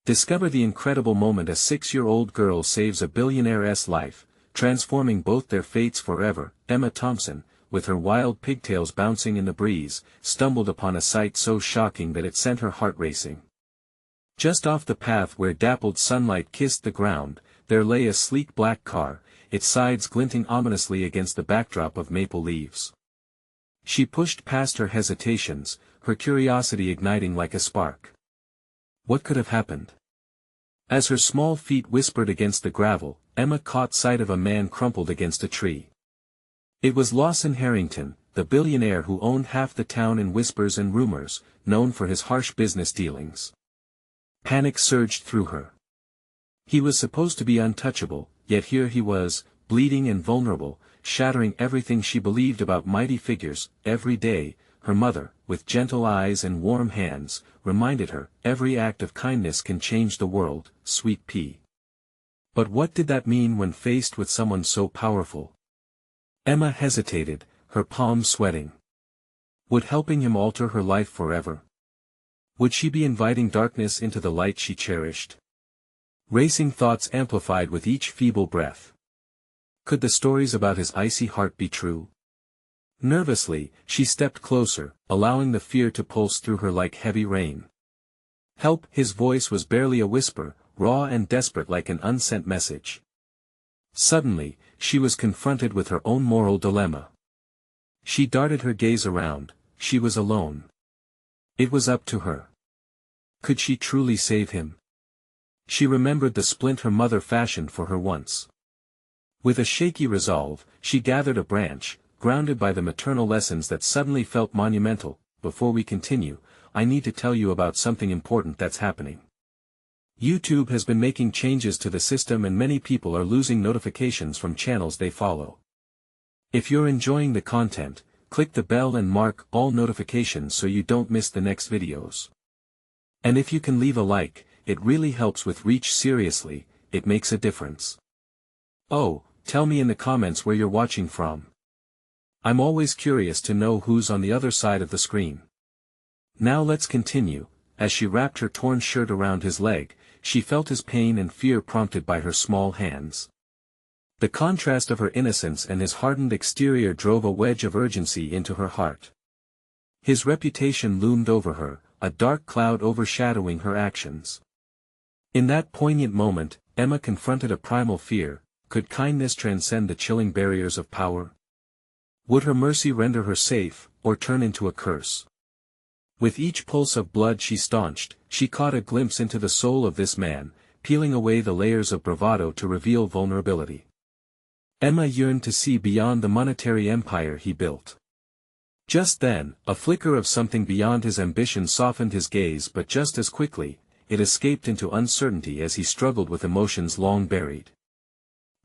Discover the incredible moment a 6-year-old girl saves a billionaire's life, transforming both their fates forever. Emma Thompson, with her wild pigtails bouncing in the breeze, stumbled upon a sight so shocking that it sent her heart racing. Just off the path where dappled sunlight kissed the ground, there lay a sleek black car, its sides glinting ominously against the backdrop of maple leaves. She pushed past her hesitations, her curiosity igniting like a spark. What could have happened? As her small feet whispered against the gravel, Emma caught sight of a man crumpled against a tree. It was Lawson Harrington, the billionaire who owned half the town in whispers and rumors, known for his harsh business dealings. Panic surged through her. He was supposed to be untouchable, yet here he was, bleeding and vulnerable, shattering everything she believed about mighty figures. Every day, her mother, with gentle eyes and warm hands, reminded her, every act of kindness can change the world, sweet pea. But what did that mean when faced with someone so powerful? Emma hesitated, her palms sweating. Would helping him alter her life forever? Would she be inviting darkness into the light she cherished? Racing thoughts amplified with each feeble breath. Could the stories about his icy heart be true? Nervously, she stepped closer, allowing the fear to pulse through her like heavy rain. Help! His voice was barely a whisper, raw and desperate like an unsent message. Suddenly, she was confronted with her own moral dilemma. She darted her gaze around. She was alone. It was up to her. Could she truly save him? She remembered the splint her mother fashioned for her once. With a shaky resolve, she gathered a branch, grounded by the maternal lessons that suddenly felt monumental. Before we continue, I need to tell you about something important that's happening. YouTube has been making changes to the system and many people are losing notifications from channels they follow. If you're enjoying the content, click the bell and mark all notifications so you don't miss the next videos. And if you can leave a like, it really helps with reach. Seriously, it makes a difference. Oh, tell me in the comments where you're watching from. I'm always curious to know who's on the other side of the screen. Now let's continue. As she wrapped her torn shirt around his leg, she felt his pain and fear prompted by her small hands. The contrast of her innocence and his hardened exterior drove a wedge of urgency into her heart. His reputation loomed over her, a dark cloud overshadowing her actions. In that poignant moment, Emma confronted a primal fear. Could kindness transcend the chilling barriers of power? Would her mercy render her safe, or turn into a curse? With each pulse of blood she staunched, she caught a glimpse into the soul of this man, peeling away the layers of bravado to reveal vulnerability. Emma yearned to see beyond the monetary empire he built. Just then, a flicker of something beyond his ambition softened his gaze, but just as quickly, it escaped into uncertainty as he struggled with emotions long buried.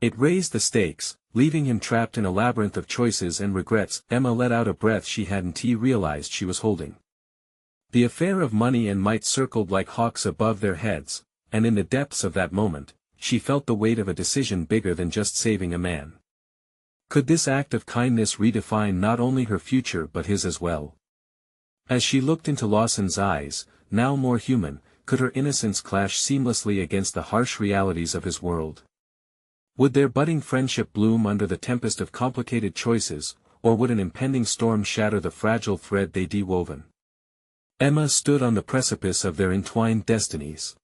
It raised the stakes, leaving him trapped in a labyrinth of choices and regrets. Emma let out a breath she hadn't realized she was holding. The affair of money and might circled like hawks above their heads, and in the depths of that moment, she felt the weight of a decision bigger than just saving a man. Could this act of kindness redefine not only her future but his as well? As she looked into Lawson's eyes, now more human, could her innocence clash seamlessly against the harsh realities of his world? Would their budding friendship bloom under the tempest of complicated choices, or would an impending storm shatter the fragile thread they'd woven? Emma stood on the precipice of their entwined destinies.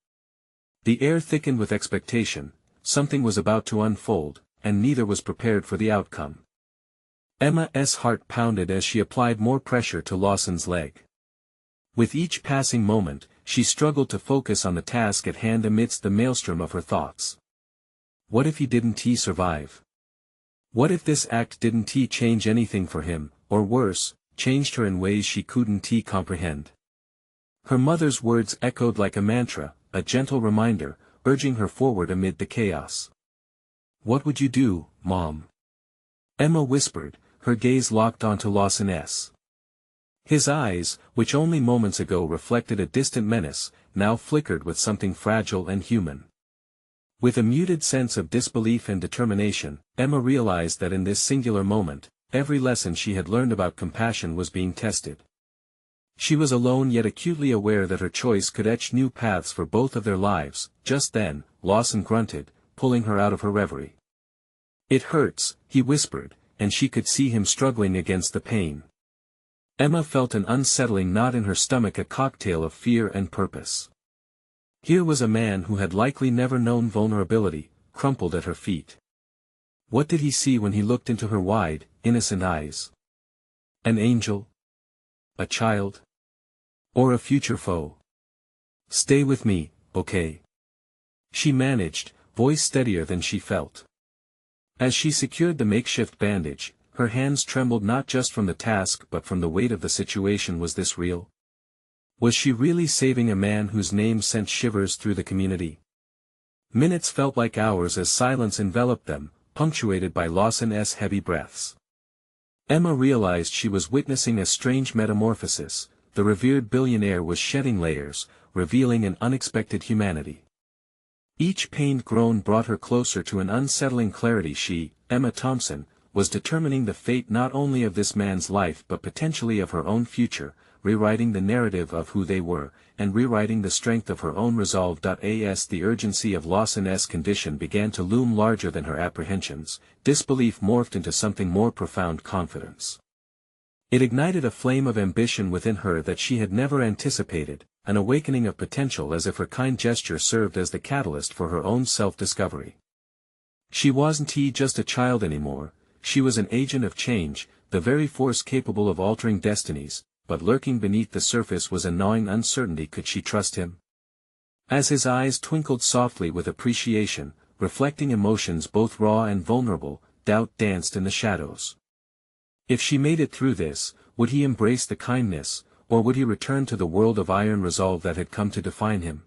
The air thickened with expectation. Something was about to unfold, and neither was prepared for the outcome. Emma's heart pounded as she applied more pressure to Lawson's leg. With each passing moment, she struggled to focus on the task at hand amidst the maelstrom of her thoughts. What if he didn't survive? What if this act didn't change anything for him, or worse, changed her in ways she couldn't comprehend? Her mother's words echoed like a mantra, a gentle reminder, urging her forward amid the chaos. What would you do, Mom? Emma whispered, her gaze locked onto Lawson's. His eyes, which only moments ago reflected a distant menace, now flickered with something fragile and human. With a muted sense of disbelief and determination, Emma realized that in this singular moment, every lesson she had learned about compassion was being tested. She was alone yet acutely aware that her choice could etch new paths for both of their lives. Just then, Lawson grunted, pulling her out of her reverie. "It hurts," he whispered, and she could see him struggling against the pain. Emma felt an unsettling knot in her stomach, a cocktail of fear and purpose. Here was a man who had likely never known vulnerability, crumpled at her feet. What did he see when he looked into her wide, innocent eyes? An angel? A child? Or a future foe? "Stay with me, okay?" she managed, voice steadier than she felt. As she secured the makeshift bandage, her hands trembled not just from the task but from the weight of the situation. Was this real? Was she really saving a man whose name sent shivers through the community? Minutes felt like hours as silence enveloped them, punctuated by Lawson's heavy breaths. Emma realized she was witnessing a strange metamorphosis. The revered billionaire was shedding layers, revealing an unexpected humanity. Each pained groan brought her closer to an unsettling clarity. She, Emma Thompson, was determining the fate not only of this man's life but potentially of her own future, rewriting the narrative of who they were, and rewriting the strength of her own resolve. The urgency of Lawson's condition began to loom larger than her apprehensions. Disbelief morphed into something more profound: confidence. It ignited a flame of ambition within her that she had never anticipated, an awakening of potential, as if her kind gesture served as the catalyst for her own self-discovery. She wasn't just a child anymore, she was an agent of change, the very force capable of altering destinies, but lurking beneath the surface was a gnawing uncertainty. Could she trust him? As his eyes twinkled softly with appreciation, reflecting emotions both raw and vulnerable, doubt danced in the shadows. If she made it through this, would he embrace the kindness, or would he return to the world of iron resolve that had come to define him?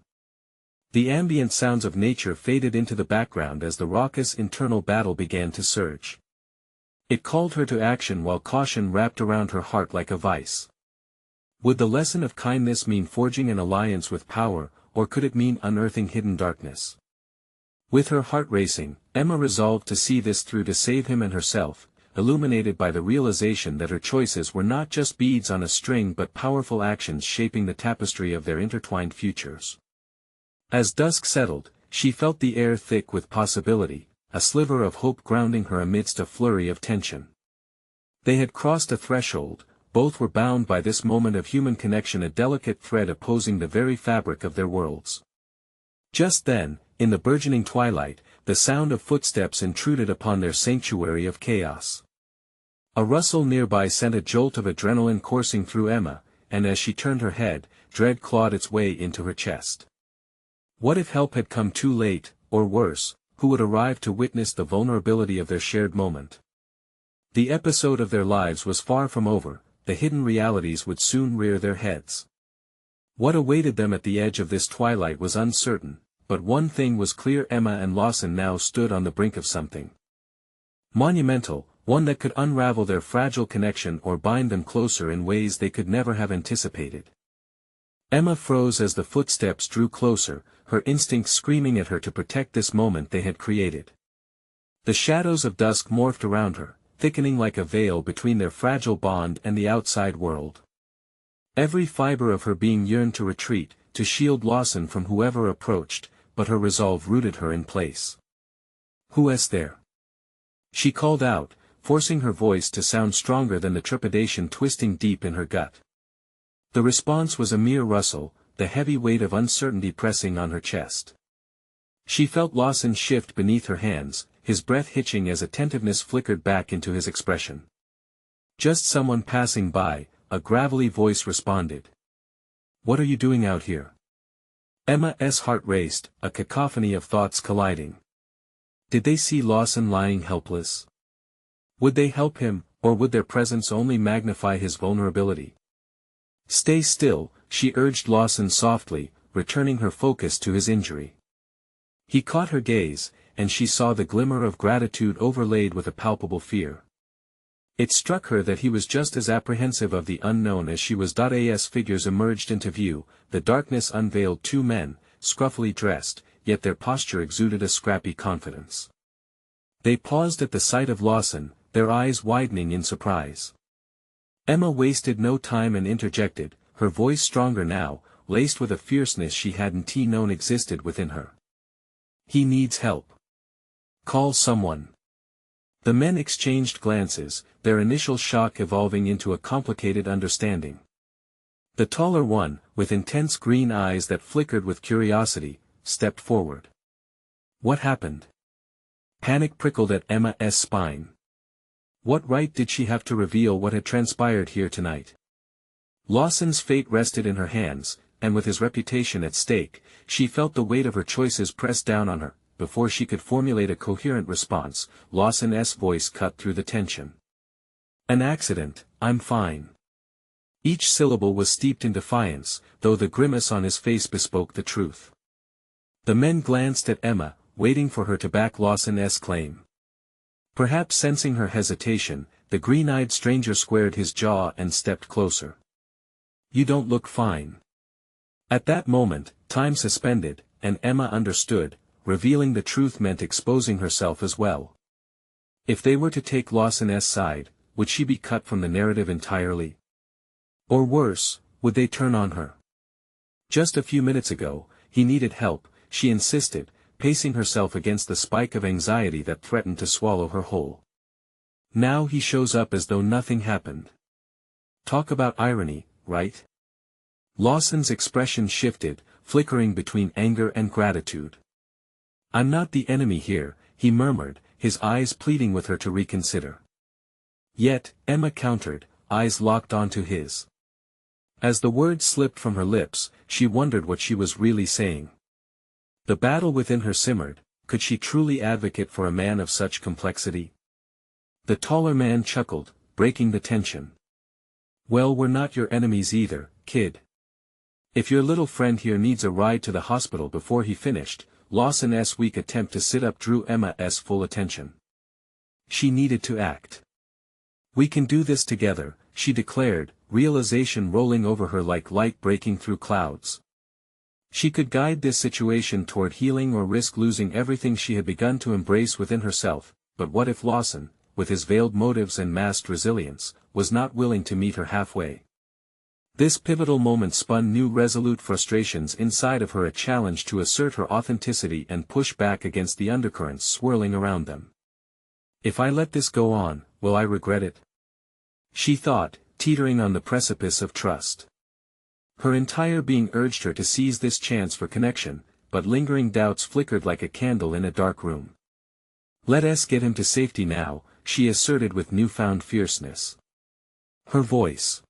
The ambient sounds of nature faded into the background as the raucous internal battle began to surge. It called her to action while caution wrapped around her heart like a vice. Would the lesson of kindness mean forging an alliance with power, or could it mean unearthing hidden darkness? With her heart racing, Emma resolved to see this through, to save him and herself, illuminated by the realization that her choices were not just beads on a string but powerful actions shaping the tapestry of their intertwined futures. As dusk settled, she felt the air thick with possibility, a sliver of hope grounding her amidst a flurry of tension. They had crossed a threshold, both were bound by this moment of human connection, a delicate thread opposing the very fabric of their worlds. Just then, in the burgeoning twilight, the sound of footsteps intruded upon their sanctuary of chaos. A rustle nearby sent a jolt of adrenaline coursing through Emma, and as she turned her head, dread clawed its way into her chest. What if help had come too late, or worse, who would arrive to witness the vulnerability of their shared moment? The episode of their lives was far from over, the hidden realities would soon rear their heads. What awaited them at the edge of this twilight was uncertain, but one thing was clear: Emma and Lawson now stood on the brink of something monumental, one that could unravel their fragile connection or bind them closer in ways they could never have anticipated. Emma froze as the footsteps drew closer, her instincts screaming at her to protect this moment they had created. The shadows of dusk morphed around her, thickening like a veil between their fragile bond and the outside world. Every fiber of her being yearned to retreat, to shield Lawson from whoever approached, but her resolve rooted her in place. "Who is there?" she called out, forcing her voice to sound stronger than the trepidation twisting deep in her gut. The response was a mere rustle, the heavy weight of uncertainty pressing on her chest. She felt Lawson shift beneath her hands, his breath hitching as attentiveness flickered back into his expression. "Just someone passing by," a gravelly voice responded. "What are you doing out here?" Emma's heart raced, a cacophony of thoughts colliding. Did they see Lawson lying helpless? Would they help him, or would their presence only magnify his vulnerability? "Stay still," she urged Lawson softly, returning her focus to his injury. He caught her gaze, and she saw the glimmer of gratitude overlaid with a palpable fear. It struck her that he was just as apprehensive of the unknown as she was. As figures emerged into view, the darkness unveiled two men, scruffily dressed, yet their posture exuded a scrappy confidence. They paused at the sight of Lawson, their eyes widening in surprise. Emma wasted no time and interjected, her voice stronger now, laced with a fierceness she hadn't known existed within her. "He needs help. Call someone." The men exchanged glances, their initial shock evolving into a complicated understanding. The taller one, with intense green eyes that flickered with curiosity, stepped forward. "What happened?" Panic prickled at Emma's spine. What right did she have to reveal what had transpired here tonight? Lawson's fate rested in her hands, and with his reputation at stake, she felt the weight of her choices press down on her. Before she could formulate a coherent response, Lawson's voice cut through the tension. "An accident, I'm fine." Each syllable was steeped in defiance, though the grimace on his face bespoke the truth. The men glanced at Emma, waiting for her to back Lawson's claim. Perhaps sensing her hesitation, the green-eyed stranger squared his jaw and stepped closer. "You don't look fine." At that moment, time suspended, and Emma understood, revealing the truth meant exposing herself as well. If they were to take Lawson's side, would she be cut from the narrative entirely? Or worse, would they turn on her? Just a few minutes ago, he needed help, she insisted, pacing herself against the spike of anxiety that threatened to swallow her whole. Now he shows up as though nothing happened. Talk about irony, right? Lawson's expression shifted, flickering between anger and gratitude. "I'm not the enemy here," he murmured, his eyes pleading with her to reconsider. Yet, Emma countered, eyes locked onto his. As the words slipped from her lips, she wondered what she was really saying. The battle within her simmered. Could she truly advocate for a man of such complexity? The taller man chuckled, breaking the tension. "Well, we're not your enemies either, kid. If your little friend here needs a ride to the hospital before he finished," Lawson's weak attempt to sit up drew Emma's full attention. She needed to act. "We can do this together," she declared, realization rolling over her like light breaking through clouds. She could guide this situation toward healing or risk losing everything she had begun to embrace within herself, but what if Lawson, with his veiled motives and masked resilience, was not willing to meet her halfway? This pivotal moment spun new resolute frustrations inside of her, a challenge to assert her authenticity and push back against the undercurrents swirling around them. "If I let this go on, will I regret it?" she thought, teetering on the precipice of trust. Her entire being urged her to seize this chance for connection, but lingering doubts flickered like a candle in a dark room. "Let us get him to safety now," she asserted with newfound fierceness. Her voice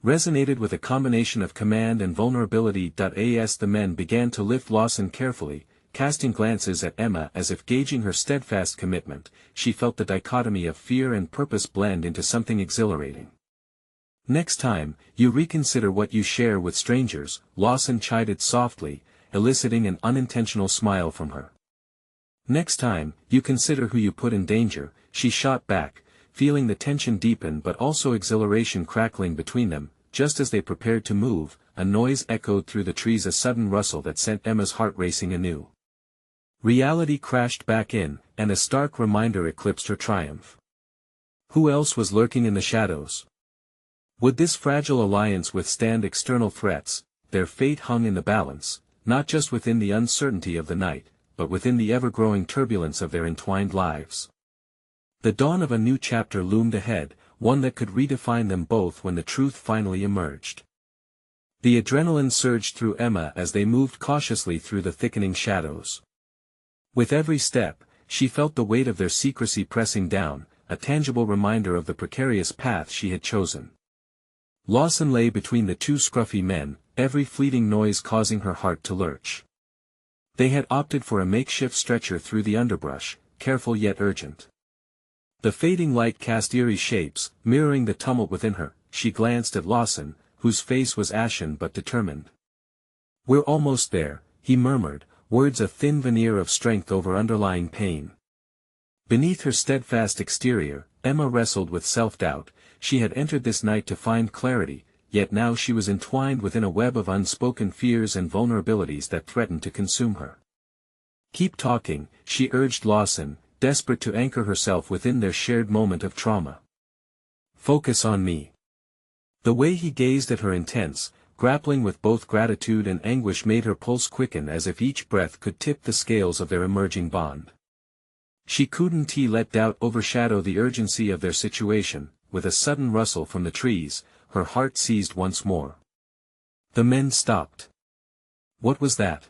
resonated with a combination of command and vulnerability. As the men began to lift Lawson carefully, casting glances at Emma as if gauging her steadfast commitment, she felt the dichotomy of fear and purpose blend into something exhilarating. "Next time, you reconsider what you share with strangers," Lawson chided softly, eliciting an unintentional smile from her. "Next time, you consider who you put in danger," she shot back, feeling the tension deepen but also exhilaration crackling between them. Just as they prepared to move, a noise echoed through the trees, a sudden rustle that sent Emma's heart racing anew. Reality crashed back in, and a stark reminder eclipsed her triumph. Who else was lurking in the shadows? Would this fragile alliance withstand external threats? Their fate hung in the balance, not just within the uncertainty of the night, but within the ever-growing turbulence of their entwined lives. The dawn of a new chapter loomed ahead, one that could redefine them both when the truth finally emerged. The adrenaline surged through Emma as they moved cautiously through the thickening shadows. With every step, she felt the weight of their secrecy pressing down, a tangible reminder of the precarious path she had chosen. Lawson lay between the two scruffy men, every fleeting noise causing her heart to lurch. They had opted for a makeshift stretcher through the underbrush, careful yet urgent. The fading light cast eerie shapes, mirroring the tumult within her. She glanced at Lawson, whose face was ashen but determined. "We're almost there," he murmured, words a thin veneer of strength over underlying pain. Beneath her steadfast exterior, Emma wrestled with self-doubt. She had entered this night to find clarity, yet now she was entwined within a web of unspoken fears and vulnerabilities that threatened to consume her. "Keep talking," she urged Lawson, desperate to anchor herself within their shared moment of trauma. "Focus on me." The way he gazed at her intense, grappling with both gratitude and anguish made her pulse quicken as if each breath could tip the scales of their emerging bond. She couldn't let doubt overshadow the urgency of their situation. With a sudden rustle from the trees, her heart seized once more. The men stopped. What was that?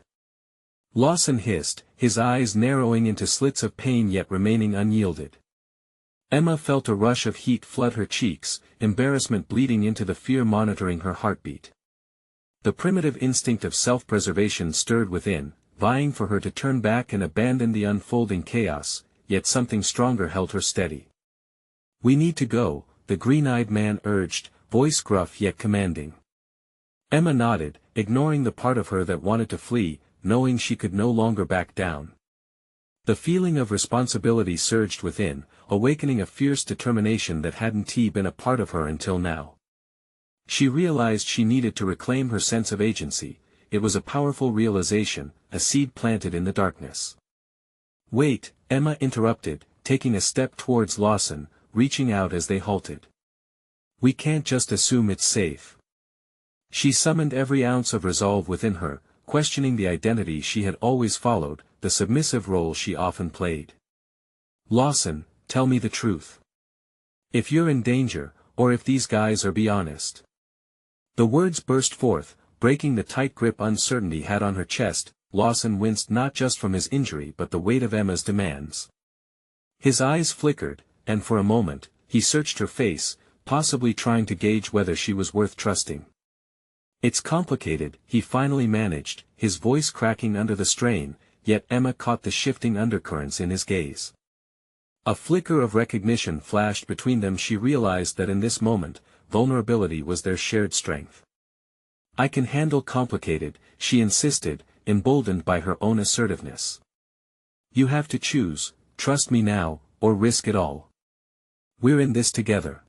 Lawson hissed, his eyes narrowing into slits of pain yet remaining unyielded. Emma felt a rush of heat flood her cheeks, embarrassment bleeding into the fear monitoring her heartbeat. The primitive instinct of self-preservation stirred within, vying for her to turn back and abandon the unfolding chaos, yet something stronger held her steady. "We need to go," the green-eyed man urged, voice gruff yet commanding. Emma nodded, ignoring the part of her that wanted to flee, knowing she could no longer back down. The feeling of responsibility surged within, awakening a fierce determination that hadn't been a part of her until now. She realized she needed to reclaim her sense of agency. It was a powerful realization, a seed planted in the darkness. "Wait," Emma interrupted, taking a step towards Lawson, reaching out as they halted. "We can't just assume it's safe." She summoned every ounce of resolve within her, questioning the identity she had always followed, the submissive role she often played. "Lawson, tell me the truth. If you're in danger, or if these guys are be honest." The words burst forth, breaking the tight grip uncertainty had on her chest. Lawson winced not just from his injury but the weight of Emma's demands. His eyes flickered, and for a moment, he searched her face, possibly trying to gauge whether she was worth trusting. "It's complicated," he finally managed, his voice cracking under the strain, yet Emma caught the shifting undercurrents in his gaze. A flicker of recognition flashed between them. She realized that in this moment, vulnerability was their shared strength. "I can handle complicated," she insisted, emboldened by her own assertiveness. "You have to choose, trust me now, or risk it all. We're in this together."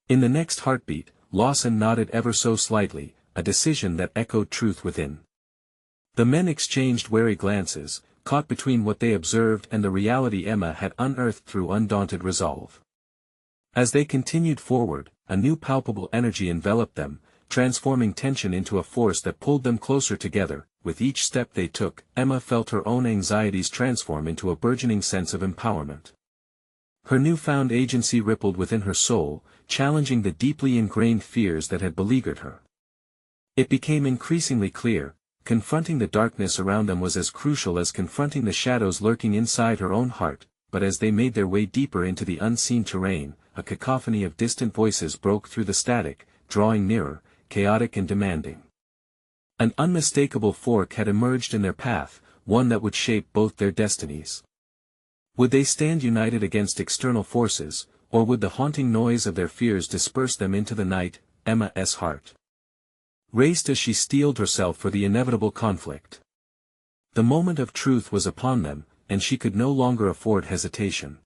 In the next heartbeat, Lawson nodded ever so slightly, a decision that echoed truth within. The men exchanged wary glances, caught between what they observed and the reality Emma had unearthed through undaunted resolve. As they continued forward, a new palpable energy enveloped them, transforming tension into a force that pulled them closer together. With each step they took, Emma felt her own anxieties transform into a burgeoning sense of empowerment. Her newfound agency rippled within her soul, challenging the deeply ingrained fears that had beleaguered her. It became increasingly clear, confronting the darkness around them was as crucial as confronting the shadows lurking inside her own heart. But as they made their way deeper into the unseen terrain, a cacophony of distant voices broke through the static, drawing nearer, chaotic and demanding. An unmistakable fork had emerged in their path, one that would shape both their destinies. Would they stand united against external forces, or would the haunting noise of their fears disperse them into the night? Emma's heart raced as she steeled herself for the inevitable conflict. The moment of truth was upon them, and she could no longer afford hesitation.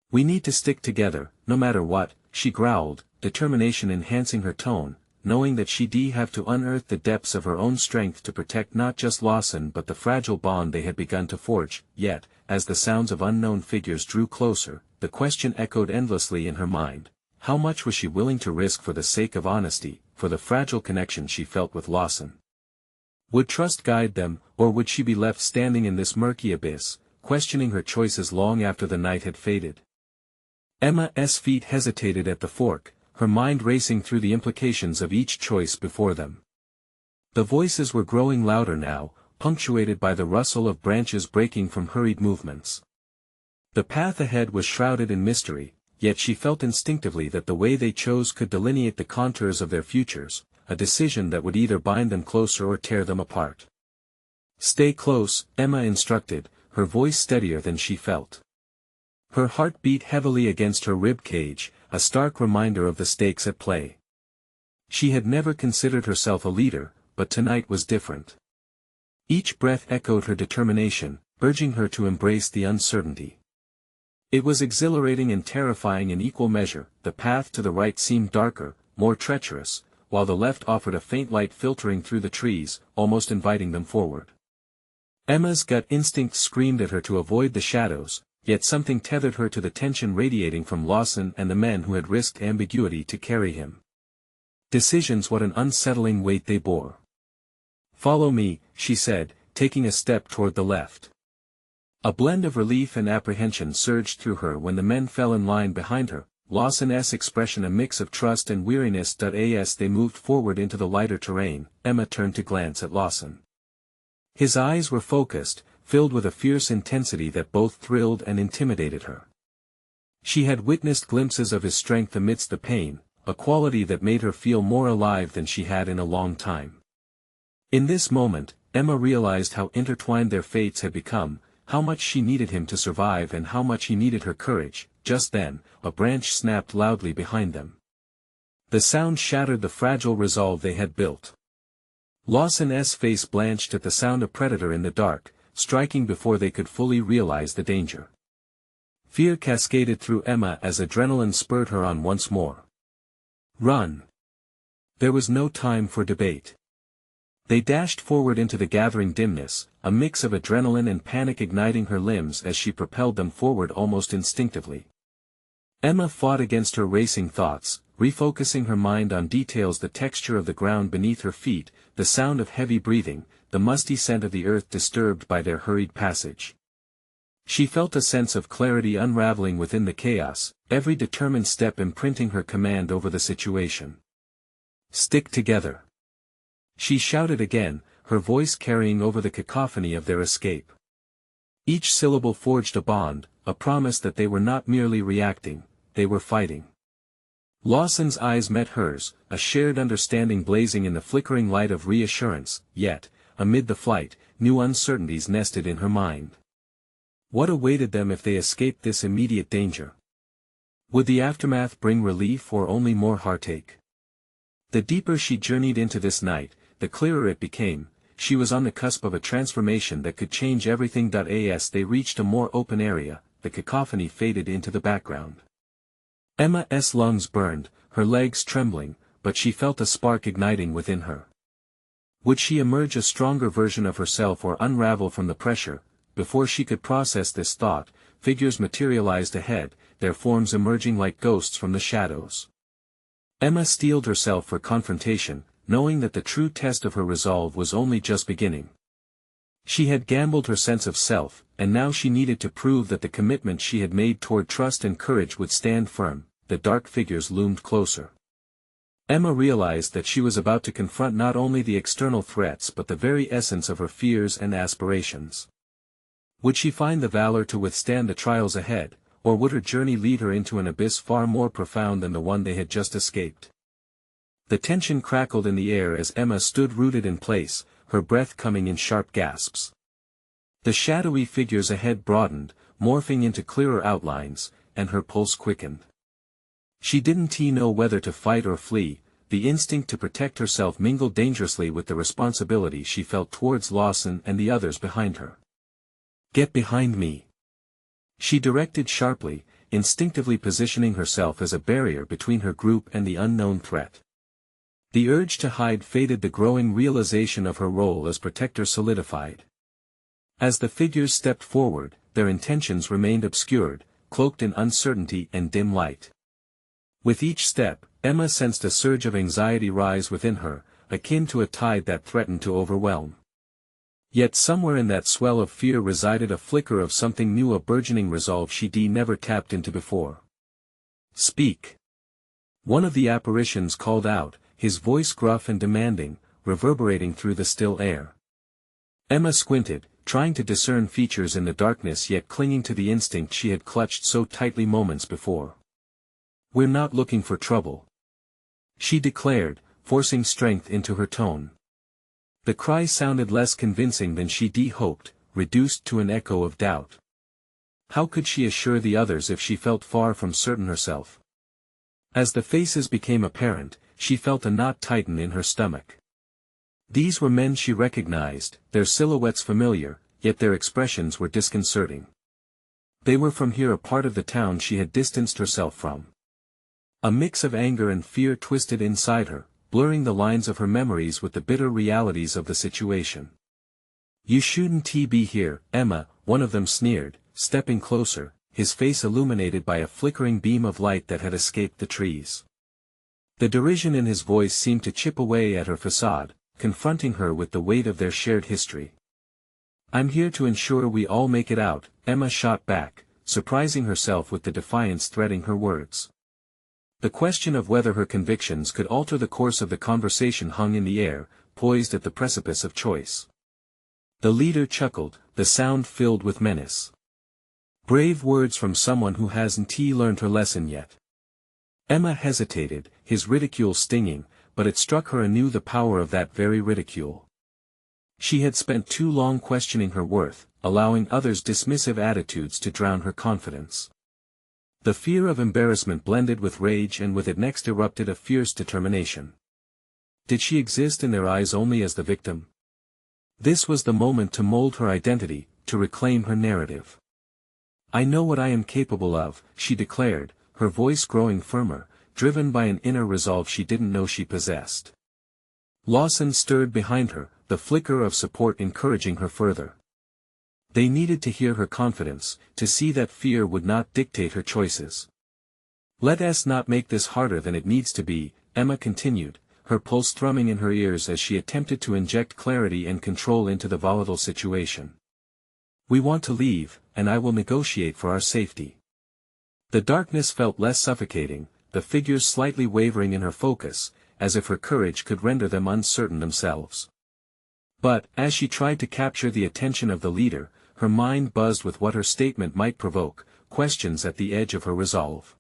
"We need to stick together, no matter what," she growled, determination enhancing her tone, knowing that she'd have to unearth the depths of her own strength to protect not just Lawson but the fragile bond they had begun to forge. Yet, as the sounds of unknown figures drew closer, the question echoed endlessly in her mind: how much was she willing to risk for the sake of honesty, for the fragile connection she felt with Lawson? Would trust guide them, or would she be left standing in this murky abyss, questioning her choices long after the night had faded? Emma's feet hesitated at the fork, her mind racing through the implications of each choice before them. The voices were growing louder now, punctuated by the rustle of branches breaking from hurried movements. The path ahead was shrouded in mystery, yet she felt instinctively that the way they chose could delineate the contours of their futures, a decision that would either bind them closer or tear them apart. "Stay close," Emma instructed, her voice steadier than she felt. Her heart beat heavily against her rib cage, a stark reminder of the stakes at play. She had never considered herself a leader, but tonight was different. Each breath echoed her determination, urging her to embrace the uncertainty. It was exhilarating and terrifying in equal measure. The path to the right seemed darker, more treacherous, while the left offered a faint light filtering through the trees, almost inviting them forward. Emma's gut instinct screamed at her to avoid the shadows, yet something tethered her to the tension radiating from Lawson and the men who had risked ambiguity to carry him. Decisions, what an unsettling weight they bore. "Follow me," she said, taking a step toward the left. A blend of relief and apprehension surged through her when the men fell in line behind her, Lawson's expression a mix of trust and weariness. As they moved forward into the lighter terrain, Emma turned to glance at Lawson. His eyes were focused, filled with a fierce intensity that both thrilled and intimidated her. She had witnessed glimpses of his strength amidst the pain, a quality that made her feel more alive than she had in a long time. In this moment, Emma realized how intertwined their fates had become, how much she needed him to survive and how much he needed her courage. Just then, a branch snapped loudly behind them. The sound shattered the fragile resolve they had built. Lawson's face blanched at the sound, a predator in the dark, striking before they could fully realize the danger. Fear cascaded through Emma as adrenaline spurred her on once more. "Run!" There was no time for debate. They dashed forward into the gathering dimness, a mix of adrenaline and panic igniting her limbs as she propelled them forward almost instinctively. Emma fought against her racing thoughts, refocusing her mind on details: the texture of the ground beneath her feet, the sound of heavy breathing, the musty scent of the earth disturbed by their hurried passage. She felt a sense of clarity unraveling within the chaos, every determined step imprinting her command over the situation. "Stick together!" she shouted again, her voice carrying over the cacophony of their escape. Each syllable forged a bond, a promise that they were not merely reacting, they were fighting. Lawson's eyes met hers, a shared understanding blazing in the flickering light of reassurance, yet, amid the flight, new uncertainties nested in her mind. What awaited them if they escaped this immediate danger? Would the aftermath bring relief or only more heartache? The deeper she journeyed into this night, the clearer it became. She was on the cusp of a transformation that could change everything. As they reached a more open area, the cacophony faded into the background. Emma's lungs burned, her legs trembling, but she felt a spark igniting within her. Would she emerge a stronger version of herself or unravel from the pressure? Before she could process this thought, figures materialized ahead, their forms emerging like ghosts from the shadows. Emma steeled herself for confrontation, knowing that the true test of her resolve was only just beginning. She had gambled her sense of self, and now she needed to prove that the commitment she had made toward trust and courage would stand firm. The dark figures loomed closer. Emma realized that she was about to confront not only the external threats but the very essence of her fears and aspirations. Would she find the valor to withstand the trials ahead, or would her journey lead her into an abyss far more profound than the one they had just escaped? The tension crackled in the air as Emma stood rooted in place, her breath coming in sharp gasps. The shadowy figures ahead broadened, morphing into clearer outlines, and her pulse quickened. She didn't know whether to fight or flee. The instinct to protect herself mingled dangerously with the responsibility she felt towards Lawson and the others behind her. "Get behind me!" she directed sharply, instinctively positioning herself as a barrier between her group and the unknown threat. The urge to hide faded, the growing realization of her role as protector solidified. As the figures stepped forward, their intentions remained obscured, cloaked in uncertainty and dim light. With each step, Emma sensed a surge of anxiety rise within her, akin to a tide that threatened to overwhelm. Yet somewhere in that swell of fear resided a flicker of something new, a burgeoning resolve she'd never tapped into before. "Speak!" one of the apparitions called out, his voice gruff and demanding, reverberating through the still air. Emma squinted, trying to discern features in the darkness yet clinging to the instinct she had clutched so tightly moments before. "We're not looking for trouble," she declared, forcing strength into her tone. The cry sounded less convincing than she'd hoped, reduced to an echo of doubt. How could she assure the others if she felt far from certain herself? As the faces became apparent, she felt a knot tighten in her stomach. These were men she recognized, their silhouettes familiar, yet their expressions were disconcerting. They were from here, a part of the town she had distanced herself from. A mix of anger and fear twisted inside her, blurring the lines of her memories with the bitter realities of the situation. "You shouldn't be here, Emma," one of them sneered, stepping closer, his face illuminated by a flickering beam of light that had escaped the trees. The derision in his voice seemed to chip away at her facade, confronting her with the weight of their shared history. "I'm here to ensure we all make it out," Emma shot back, surprising herself with the defiance threading her words. The question of whether her convictions could alter the course of the conversation hung in the air, poised at the precipice of choice. The leader chuckled, the sound filled with menace. "Brave words from someone who hasn't learned her lesson yet." Emma hesitated, his ridicule stinging, but it struck her anew the power of that very ridicule. She had spent too long questioning her worth, allowing others' dismissive attitudes to drown her confidence. The fear of embarrassment blended with rage, and with it next erupted a fierce determination. Did she exist in their eyes only as the victim? This was the moment to mold her identity, to reclaim her narrative. "I know what I am capable of," she declared, her voice growing firmer, driven by an inner resolve she didn't know she possessed. Lawson stirred behind her, the flicker of support encouraging her further. They needed to hear her confidence, to see that fear would not dictate her choices. "Let us not make this harder than it needs to be," Emma continued, her pulse thrumming in her ears as she attempted to inject clarity and control into the volatile situation. "We want to leave, and I will negotiate for our safety." The darkness felt less suffocating, the figures slightly wavering in her focus, as if her courage could render them uncertain themselves. But, as she tried to capture the attention of the leader, her mind buzzed with what her statement might provoke, questions at the edge of her resolve.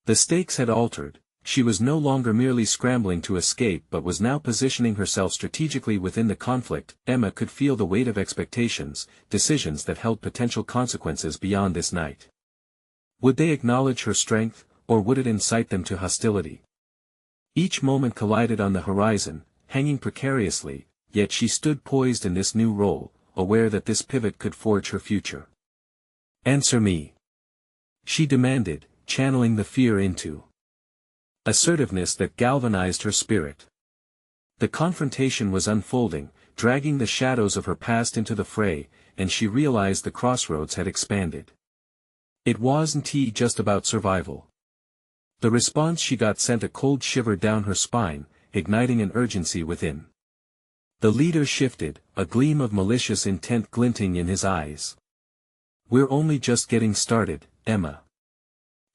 The stakes had altered. She was no longer merely scrambling to escape but was now positioning herself strategically within the conflict. Emma could feel the weight of expectations, decisions that held potential consequences beyond this night. Would they acknowledge her strength, or would it incite them to hostility? Each moment collided on the horizon, hanging precariously, yet she stood poised in this new role, aware that this pivot could forge her future. "Answer me," she demanded, channeling the fear into assertiveness that galvanized her spirit. The confrontation was unfolding, dragging the shadows of her past into the fray, and she realized the crossroads had expanded. It wasn't just about survival. The response she got sent a cold shiver down her spine, igniting an urgency within. The leader shifted, a gleam of malicious intent glinting in his eyes. "We're only just getting started, Emma."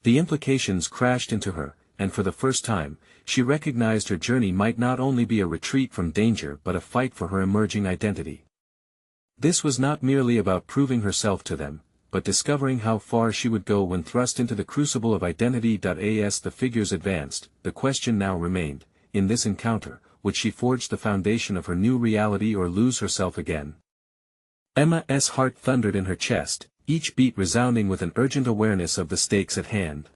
The implications crashed into her, and for the first time, she recognized her journey might not only be a retreat from danger but a fight for her emerging identity. This was not merely about proving herself to them, but discovering how far she would go when thrust into the crucible of identity. As the figures advanced, the question now remained, in this encounter, would she forge the foundation of her new reality or lose herself again? Emma's heart thundered in her chest, each beat resounding with an urgent awareness of the stakes at hand.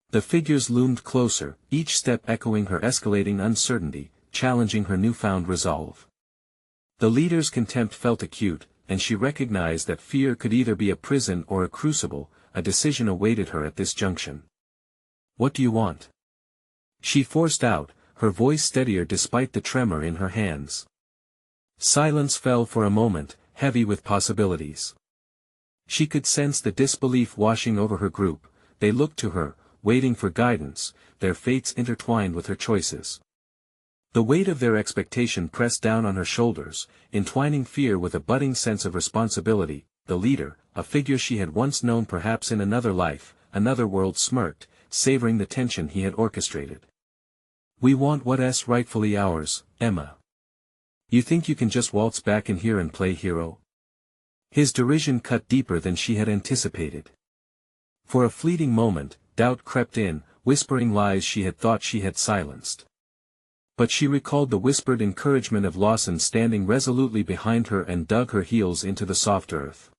The figures loomed closer, each step echoing her escalating uncertainty, challenging her newfound resolve. The leader's contempt felt acute, and she recognized that fear could either be a prison or a crucible. A decision awaited her at this junction. "What do you want?" she forced out, her voice steadier despite the tremor in her hands. Silence fell for a moment, heavy with possibilities. She could sense the disbelief washing over her group. They looked to her, waiting for guidance, their fates intertwined with her choices. The weight of their expectation pressed down on her shoulders, entwining fear with a budding sense of responsibility. The leader, a figure she had once known perhaps in another life, another world, smirked, savoring the tension he had orchestrated. "We want what's rightfully ours, Emma. You think you can just waltz back in here and play hero?" His derision cut deeper than she had anticipated. For a fleeting moment, doubt crept in, whispering lies she had thought she had silenced. But she recalled the whispered encouragement of Lawson standing resolutely behind her and dug her heels into the soft earth.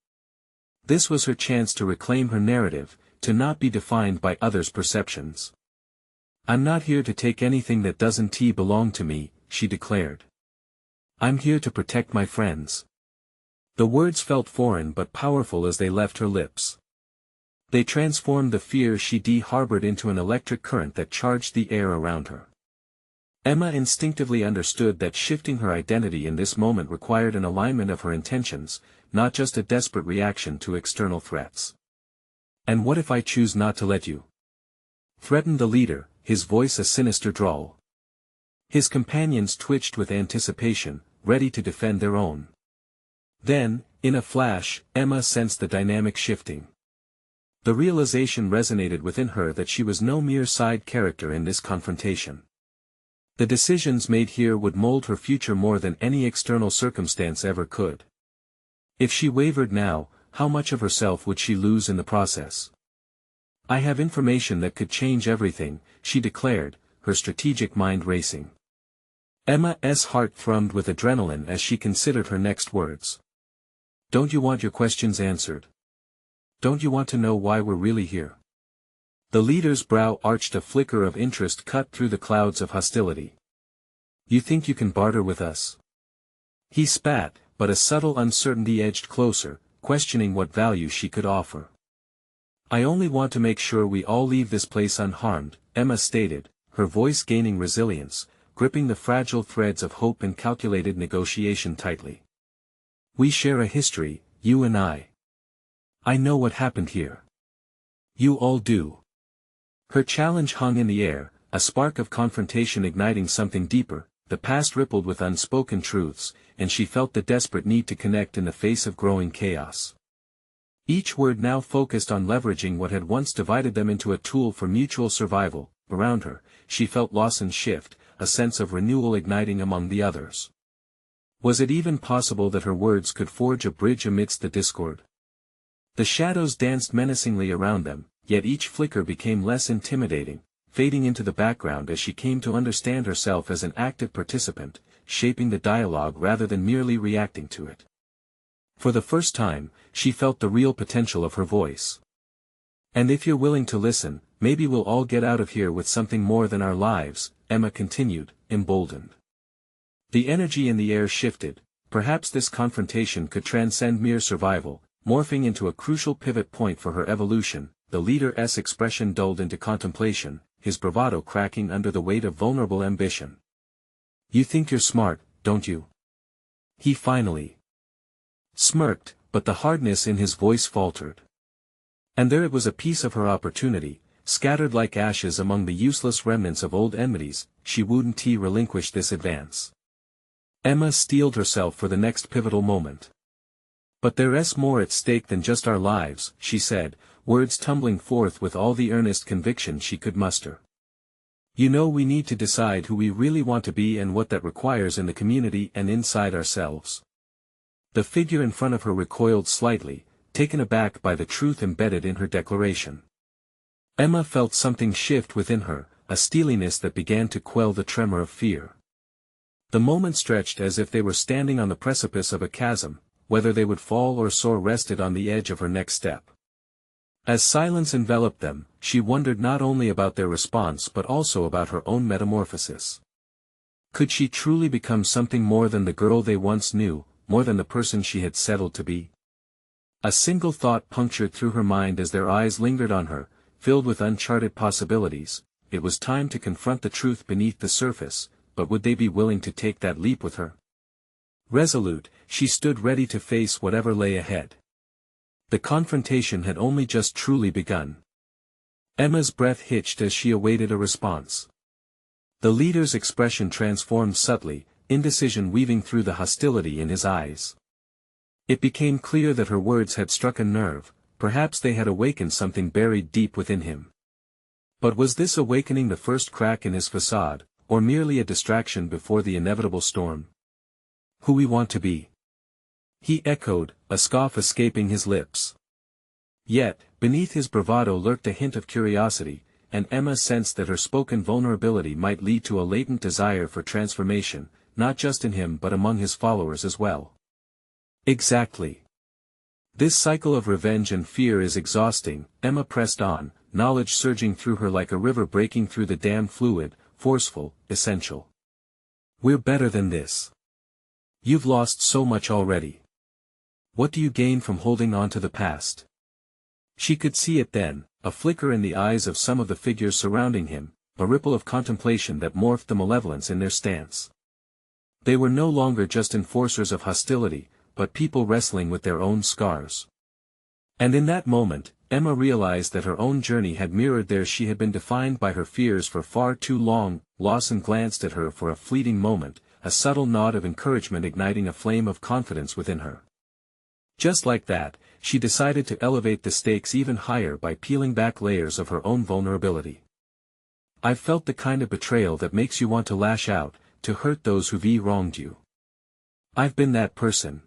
This was her chance to reclaim her narrative, to not be defined by others' perceptions. "I'm not here to take anything that doesn't belong to me," she declared. "I'm here to protect my friends." The words felt foreign but powerful as they left her lips. They transformed the fear she harbored into an electric current that charged the air around her. Emma instinctively understood that shifting her identity in this moment required an alignment of her intentions, not just a desperate reaction to external threats. "And what if I choose not to let you?" threatened the leader, his voice a sinister drawl. His companions twitched with anticipation, ready to defend their own. Then, in a flash, Emma sensed the dynamic shifting. The realization resonated within her that she was no mere side character in this confrontation. The decisions made here would mold her future more than any external circumstance ever could. If she wavered now, how much of herself would she lose in the process? "I have information that could change everything," she declared, her strategic mind racing. Emma's heart thrummed with adrenaline as she considered her next words. "Don't you want your questions answered? Don't you want to know why we're really here?" The leader's brow arched, a flicker of interest cut through the clouds of hostility. "You think you can barter with us?" He spat, but a subtle uncertainty edged closer, questioning what value she could offer. "I only want to make sure we all leave this place unharmed," Emma stated, her voice gaining resilience, gripping the fragile threads of hope and calculated negotiation tightly. "We share a history, you and I. I know what happened here. You all do." Her challenge hung in the air, a spark of confrontation igniting something deeper. The past rippled with unspoken truths, and she felt the desperate need to connect in the face of growing chaos. Each word now focused on leveraging what had once divided them into a tool for mutual survival. Around her, she felt Lawson shift, a sense of renewal igniting among the others. Was it even possible that her words could forge a bridge amidst the discord? The shadows danced menacingly around them, yet each flicker became less intimidating, fading into the background as she came to understand herself as an active participant, shaping the dialogue rather than merely reacting to it. For the first time, she felt the real potential of her voice. "And if you're willing to listen, maybe we'll all get out of here with something more than our lives," Emma continued, emboldened. The energy in the air shifted. Perhaps this confrontation could transcend mere survival, morphing into a crucial pivot point for her evolution. The leader's expression dulled into contemplation, his bravado cracking under the weight of vulnerable ambition. "You think you're smart, don't you?" He finally smirked, but the hardness in his voice faltered. And there it was, a piece of her opportunity, scattered like ashes among the useless remnants of old enmities. She wouldn't relinquish this advance. Emma steeled herself for the next pivotal moment. "But there's more at stake than just our lives," she said, words tumbling forth with all the earnest conviction she could muster. "You know, we need to decide who we really want to be and what that requires in the community and inside ourselves." The figure in front of her recoiled slightly, taken aback by the truth embedded in her declaration. Emma felt something shift within her, a steeliness that began to quell the tremor of fear. The moment stretched as if they were standing on the precipice of a chasm. Whether they would fall or soar rested on the edge of her next step. As silence enveloped them, she wondered not only about their response but also about her own metamorphosis. Could she truly become something more than the girl they once knew, more than the person she had settled to be? A single thought punctured through her mind as their eyes lingered on her, filled with uncharted possibilities. It was time to confront the truth beneath the surface, but would they be willing to take that leap with her? Resolute, she stood ready to face whatever lay ahead. The confrontation had only just truly begun. Emma's breath hitched as she awaited a response. The leader's expression transformed subtly, indecision weaving through the hostility in his eyes. It became clear that her words had struck a nerve, perhaps they had awakened something buried deep within him. But was this awakening the first crack in his facade, or merely a distraction before the inevitable storm? "Who we want to be," he echoed, a scoff escaping his lips. Yet, beneath his bravado lurked a hint of curiosity, and Emma sensed that her spoken vulnerability might lead to a latent desire for transformation, not just in him but among his followers as well. "Exactly. This cycle of revenge and fear is exhausting," Emma pressed on, knowledge surging through her like a river breaking through the dam, fluid, forceful, essential. "We're better than this. You've lost so much already. What do you gain from holding on to the past?" She could see it then, a flicker in the eyes of some of the figures surrounding him, a ripple of contemplation that morphed the malevolence in their stance. They were no longer just enforcers of hostility, but people wrestling with their own scars. And in that moment, Emma realized that her own journey had mirrored theirs. She had been defined by her fears for far too long. Lawson glanced at her for a fleeting moment, a subtle nod of encouragement igniting a flame of confidence within her. Just like that, she decided to elevate the stakes even higher by peeling back layers of her own vulnerability. "I've felt the kind of betrayal that makes you want to lash out, to hurt those who've wronged you. I've been that person.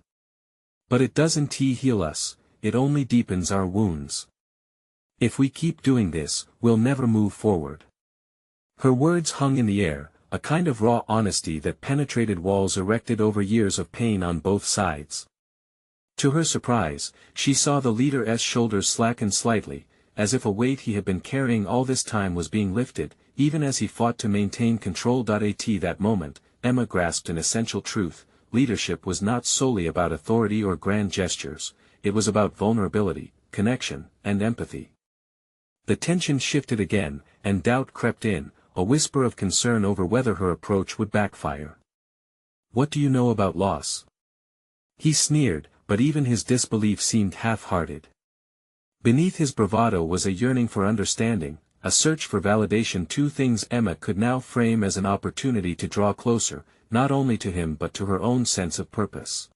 But it doesn't heal us, it only deepens our wounds. If we keep doing this, we'll never move forward." Her words hung in the air, a kind of raw honesty that penetrated walls erected over years of pain on both sides. To her surprise, she saw the leader's shoulders slacken slightly, as if a weight he had been carrying all this time was being lifted, even as he fought to maintain control. At that moment, Emma grasped an essential truth: leadership was not solely about authority or grand gestures, it was about vulnerability, connection, and empathy. The tension shifted again, and doubt crept in, a whisper of concern over whether her approach would backfire. "What do you know about loss?" He sneered, but even his disbelief seemed half-hearted. Beneath his bravado was a yearning for understanding, a search for validation, two things Emma could now frame as an opportunity to draw closer, not only to him but to her own sense of purpose.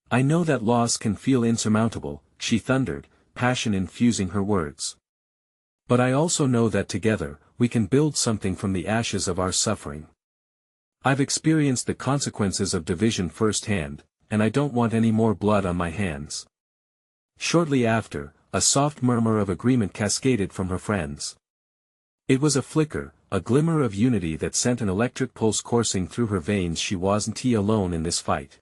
"I know that loss can feel insurmountable," she thundered, passion infusing her words. "But I also know that together, we can build something from the ashes of our suffering. I've experienced the consequences of division firsthand, and I don't want any more blood on my hands." Shortly after, a soft murmur of agreement cascaded from her friends. It was a flicker, a glimmer of unity that sent an electric pulse coursing through her veins. She wasn't alone in this fight.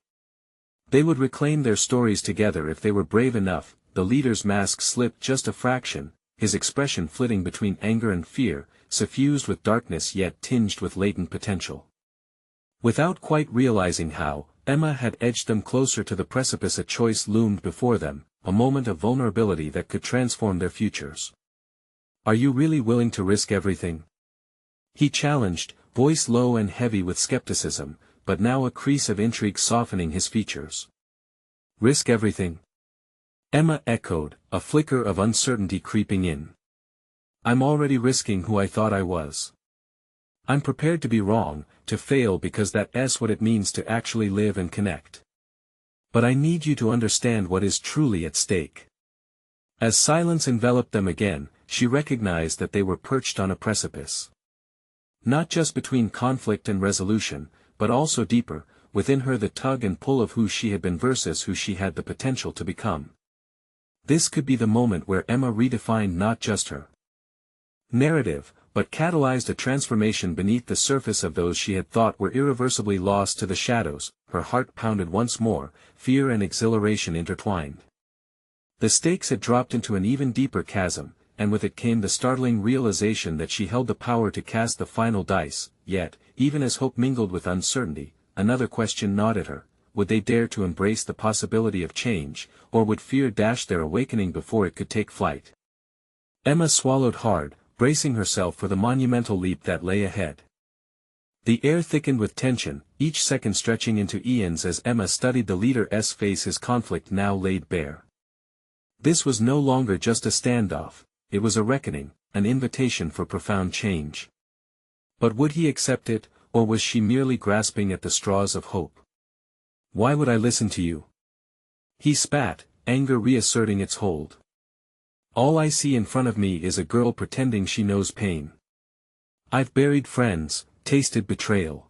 They would reclaim their stories together if they were brave enough. The leader's mask slipped just a fraction, his expression flitting between anger and fear, suffused with darkness yet tinged with latent potential. Without quite realizing how, Emma had edged them closer to the precipice. A choice loomed before them, a moment of vulnerability that could transform their futures. "Are you really willing to risk everything?" he challenged, voice low and heavy with skepticism, but now a crease of intrigue softening his features. "Risk everything?" Emma echoed, a flicker of uncertainty creeping in. "I'm already risking who I thought I was. I'm prepared to be wrong, to fail, because that's what it means to actually live and connect. But I need you to understand what is truly at stake." As silence enveloped them again, she recognized that they were perched on a precipice. Not just between conflict and resolution, but also deeper, within her, the tug and pull of who she had been versus who she had the potential to become. This could be the moment where Emma redefined not just her narrative, but catalyzed a transformation beneath the surface of those she had thought were irreversibly lost to the shadows. Her heart pounded once more, fear and exhilaration intertwined. The stakes had dropped into an even deeper chasm, and with it came the startling realization that she held the power to cast the final dice. Yet, even as hope mingled with uncertainty, another question gnawed at her: would they dare to embrace the possibility of change, or would fear dash their awakening before it could take flight? Emma swallowed hard, bracing herself for the monumental leap that lay ahead. The air thickened with tension, each second stretching into eons as Emma studied the leader's face. His conflict now laid bare. This was no longer just a standoff, it was a reckoning, an invitation for profound change. But would he accept it, or was she merely grasping at the straws of hope? "Why would I listen to you?" he spat, anger reasserting its hold. "All I see in front of me is a girl pretending she knows pain. I've buried friends, tasted betrayal.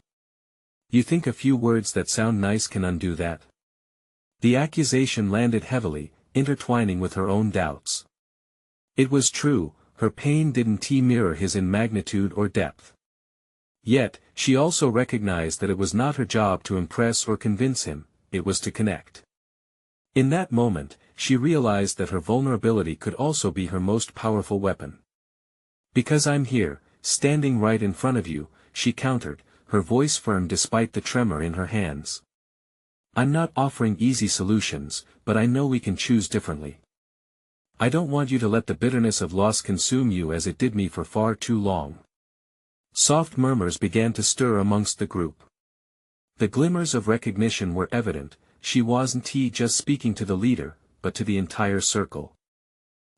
You think a few words that sound nice can undo that?" The accusation landed heavily, intertwining with her own doubts. It was true, her pain didn't mirror his in magnitude or depth. Yet, she also recognized that it was not her job to impress or convince him, it was to connect. In that moment, she realized that her vulnerability could also be her most powerful weapon. "Because I'm here, standing right in front of you," she countered, her voice firm despite the tremor in her hands. "I'm not offering easy solutions, but I know we can choose differently. I don't want you to let the bitterness of loss consume you as it did me for far too long." Soft murmurs began to stir amongst the group. The glimmers of recognition were evident. She wasn't just speaking to the leader, but to the entire circle.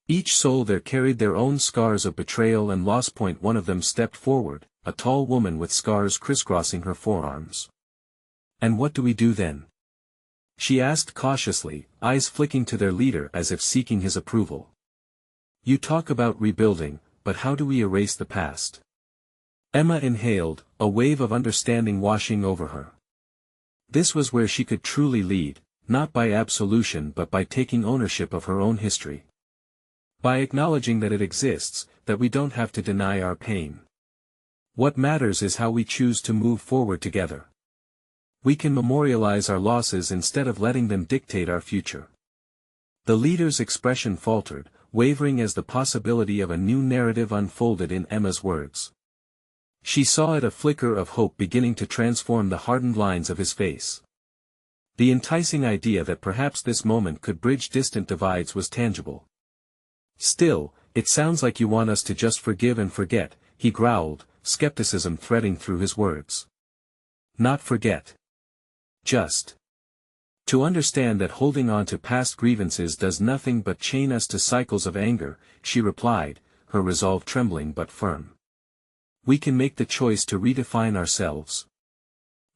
Each soul there carried their own scars of betrayal and loss. One of them stepped forward, a tall woman with scars crisscrossing her forearms. "And what do we do then?" she asked cautiously, eyes flicking to their leader as if seeking his approval. "You talk about rebuilding, but how do we erase the past?" Emma inhaled, a wave of understanding washing over her. This was where she could truly lead, not by absolution but by taking ownership of her own history. By acknowledging that it exists, that we don't have to deny our pain. What matters is how we choose to move forward together. We can memorialize our losses instead of letting them dictate our future. The leader's expression faltered, wavering as the possibility of a new narrative unfolded in Emma's words. She saw it, a flicker of hope beginning to transform the hardened lines of his face. The enticing idea that perhaps this moment could bridge distant divides was tangible. "Still, it sounds like you want us to just forgive and forget," he growled, skepticism threading through his words. "Not forget. Just to understand that holding on to past grievances does nothing but chain us to cycles of anger," she replied, her resolve trembling but firm. "We can make the choice to redefine ourselves.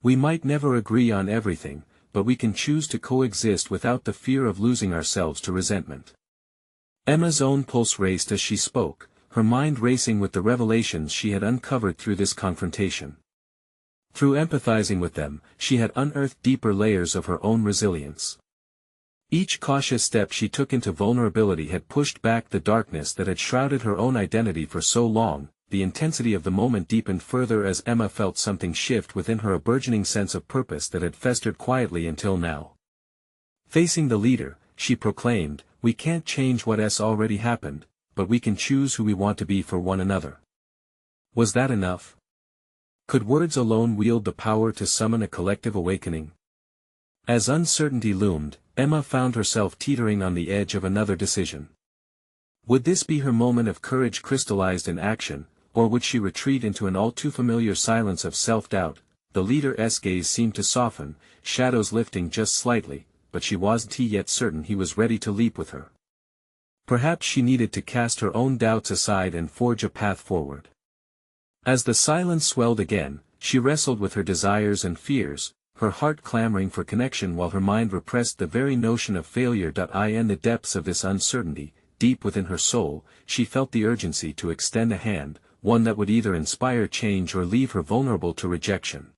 We might never agree on everything, but we can choose to coexist without the fear of losing ourselves to resentment." Emma's own pulse raced as she spoke, her mind racing with the revelations she had uncovered through this confrontation. Through empathizing with them, she had unearthed deeper layers of her own resilience. Each cautious step she took into vulnerability had pushed back the darkness that had shrouded her own identity for so long. The intensity of the moment deepened further as Emma felt something shift within her, a burgeoning sense of purpose that had festered quietly until now. Facing the leader, she proclaimed, "We can't change what has already happened, but we can choose who we want to be for one another." Was that enough? Could words alone wield the power to summon a collective awakening? As uncertainty loomed, Emma found herself teetering on the edge of another decision. Would this be her moment of courage crystallized in action, or would she retreat into an all-too-familiar silence of self-doubt? The leader's gaze seemed to soften, shadows lifting just slightly, but she wasn't yet certain he was ready to leap with her. Perhaps she needed to cast her own doubts aside and forge a path forward. As the silence swelled again, she wrestled with her desires and fears, her heart clamoring for connection while her mind repressed the very notion of failure. In the depths of this uncertainty, deep within her soul, she felt the urgency to extend a hand, one that would either inspire change or leave her vulnerable to rejection.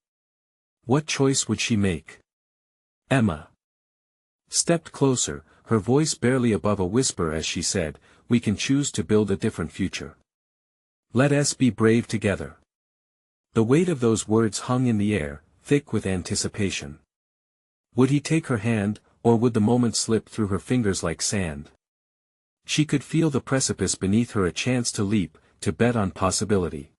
What choice would she make? Emma stepped closer, her voice barely above a whisper as she said, "We can choose to build a different future. Let us be brave together." The weight of those words hung in the air, thick with anticipation. Would he take her hand, or would the moment slip through her fingers like sand? She could feel the precipice beneath her, a chance to leap, to bet on possibility.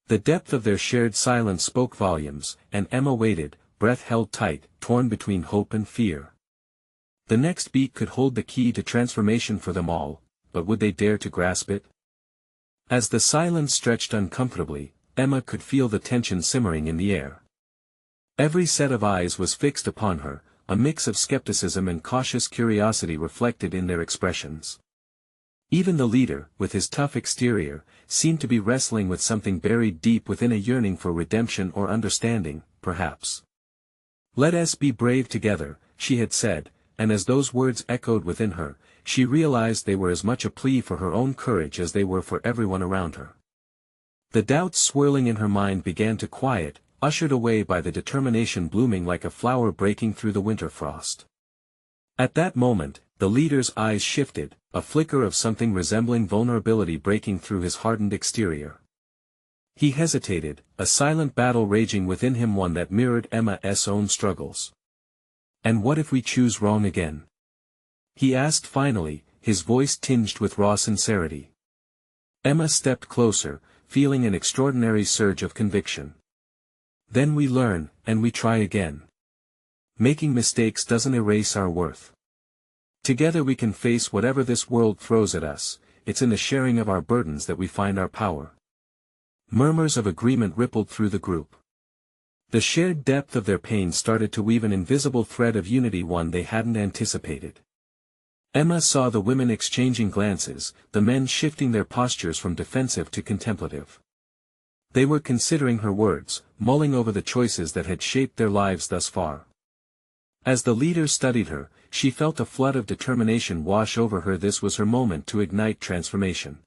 The depth of their shared silence spoke volumes, and Emma waited, breath held tight, torn between hope and fear. The next beat could hold the key to transformation for them all, but would they dare to grasp it? As the silence stretched uncomfortably, Emma could feel the tension simmering in the air. Every set of eyes was fixed upon her, a mix of skepticism and cautious curiosity reflected in their expressions. Even the leader, with his tough exterior, seemed to be wrestling with something buried deep within, a yearning for redemption or understanding, perhaps. "Let us be brave together," she had said, and as those words echoed within her, she realized they were as much a plea for her own courage as they were for everyone around her. The doubts swirling in her mind began to quiet, ushered away by the determination blooming like a flower breaking through the winter frost. At that moment, the leader's eyes shifted, a flicker of something resembling vulnerability breaking through his hardened exterior. He hesitated, a silent battle raging within him, one that mirrored Emma's own struggles. "And what if we choose wrong again?" he asked finally, his voice tinged with raw sincerity. Emma stepped closer, feeling an extraordinary surge of conviction. "Then we learn, and we try again. Making mistakes doesn't erase our worth. Together we can face whatever this world throws at us. It's in the sharing of our burdens that we find our power." Murmurs of agreement rippled through the group. The shared depth of their pain started to weave an invisible thread of unity, one they hadn't anticipated. Emma saw the women exchanging glances, the men shifting their postures from defensive to contemplative. They were considering her words, mulling over the choices that had shaped their lives thus far. As the leader studied her, she felt a flood of determination wash over her. This was her moment to ignite transformation.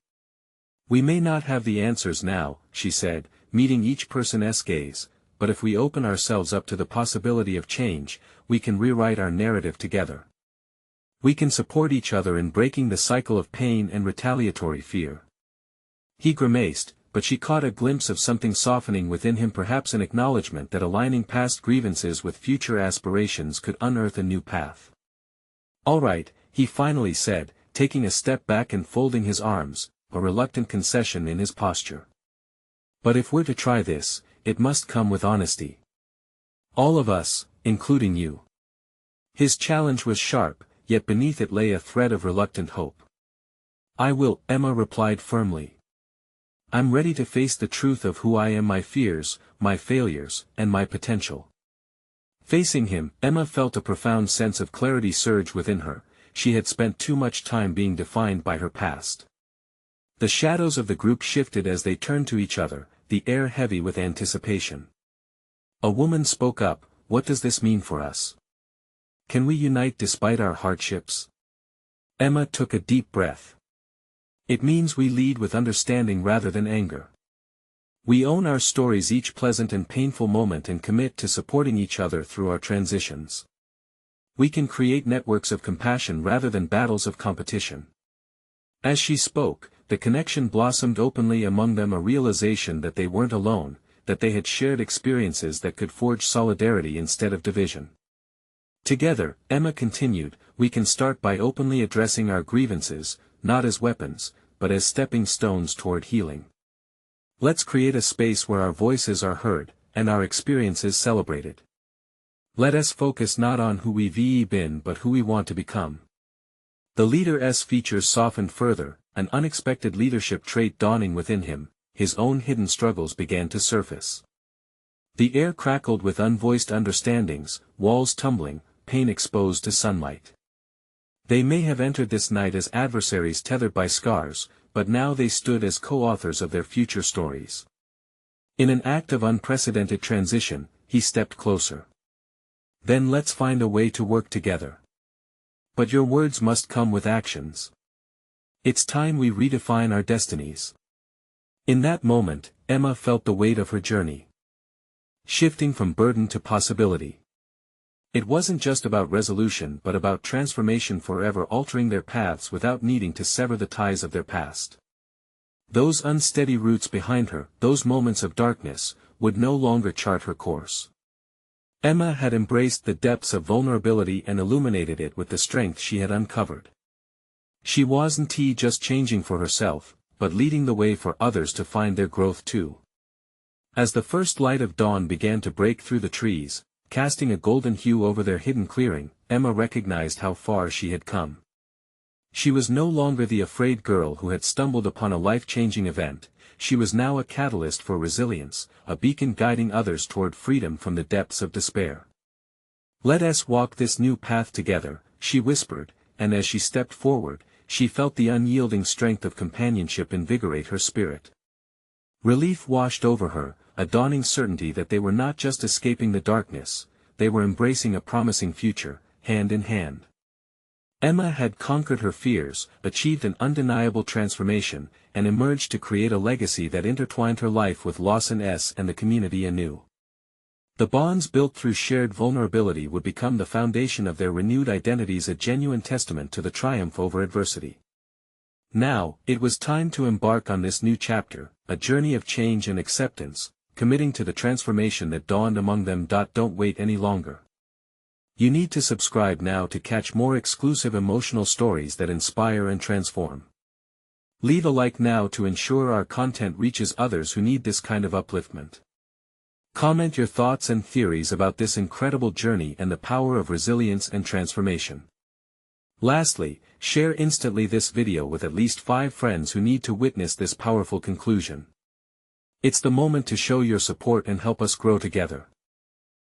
"We may not have the answers now," she said, meeting each person's gaze, "but if we open ourselves up to the possibility of change, we can rewrite our narrative together. We can support each other in breaking the cycle of pain and retaliatory fear." He grimaced, but she caught a glimpse of something softening within him, perhaps an acknowledgement that aligning past grievances with future aspirations could unearth a new path. "All right," he finally said, taking a step back and folding his arms, a reluctant concession in his posture. "But if we're to try this, it must come with honesty. All of us, including you." His challenge was sharp, yet beneath it lay a thread of reluctant hope. "I will," Emma replied firmly. "I'm ready to face the truth of who I am, my fears, my failures, and my potential." Facing him, Emma felt a profound sense of clarity surge within her. She had spent too much time being defined by her past. The shadows of the group shifted as they turned to each other, the air heavy with anticipation. A woman spoke up, "What does this mean for us? Can we unite despite our hardships?" Emma took a deep breath. "It means we lead with understanding rather than anger. We own our stories, each pleasant and painful moment, and commit to supporting each other through our transitions. We can create networks of compassion rather than battles of competition." As she spoke, the connection blossomed openly among them, a realization that they weren't alone, that they had shared experiences that could forge solidarity instead of division. "Together," Emma continued, "we can start by openly addressing our grievances, not as weapons, but as stepping stones toward healing. Let's create a space where our voices are heard, and our experiences celebrated. Let us focus not on who we've been but who we want to become." The leader's features softened further, an unexpected leadership trait dawning within him. His own hidden struggles began to surface. The air crackled with unvoiced understandings, walls tumbling, pain exposed to sunlight. They may have entered this night as adversaries tethered by scars, but now they stood as co-authors of their future stories. In an act of unprecedented transition, he stepped closer. "Then let's find a way to work together. But your words must come with actions. It's time we redefine our destinies." In that moment, Emma felt the weight of her journey shifting from burden to possibility. It wasn't just about resolution but about transformation, forever altering their paths without needing to sever the ties of their past. Those unsteady roots behind her, those moments of darkness, would no longer chart her course. Emma had embraced the depths of vulnerability and illuminated it with the strength she had uncovered. She wasn't just changing for herself, but leading the way for others to find their growth too. As the first light of dawn began to break through the trees, casting a golden hue over their hidden clearing, Emma recognized how far she had come. She was no longer the afraid girl who had stumbled upon a life-changing event. She was now a catalyst for resilience, a beacon guiding others toward freedom from the depths of despair. "Let us walk this new path together," she whispered, and as she stepped forward, she felt the unyielding strength of companionship invigorate her spirit. Relief washed over her, a dawning certainty that they were not just escaping the darkness, they were embracing a promising future, hand in hand. Emma had conquered her fears, achieved an undeniable transformation, and emerged to create a legacy that intertwined her life with Lawson S. and the community anew. The bonds built through shared vulnerability would become the foundation of their renewed identities, a genuine testament to the triumph over adversity. Now, it was time to embark on this new chapter, a journey of change and acceptance, committing to the transformation that dawned among them. Don't wait any longer. You need to subscribe now to catch more exclusive emotional stories that inspire and transform. Leave a like now to ensure our content reaches others who need this kind of upliftment. Comment your thoughts and theories about this incredible journey and the power of resilience and transformation. Lastly, share instantly this video with at least 5 friends who need to witness this powerful conclusion. It's the moment to show your support and help us grow together.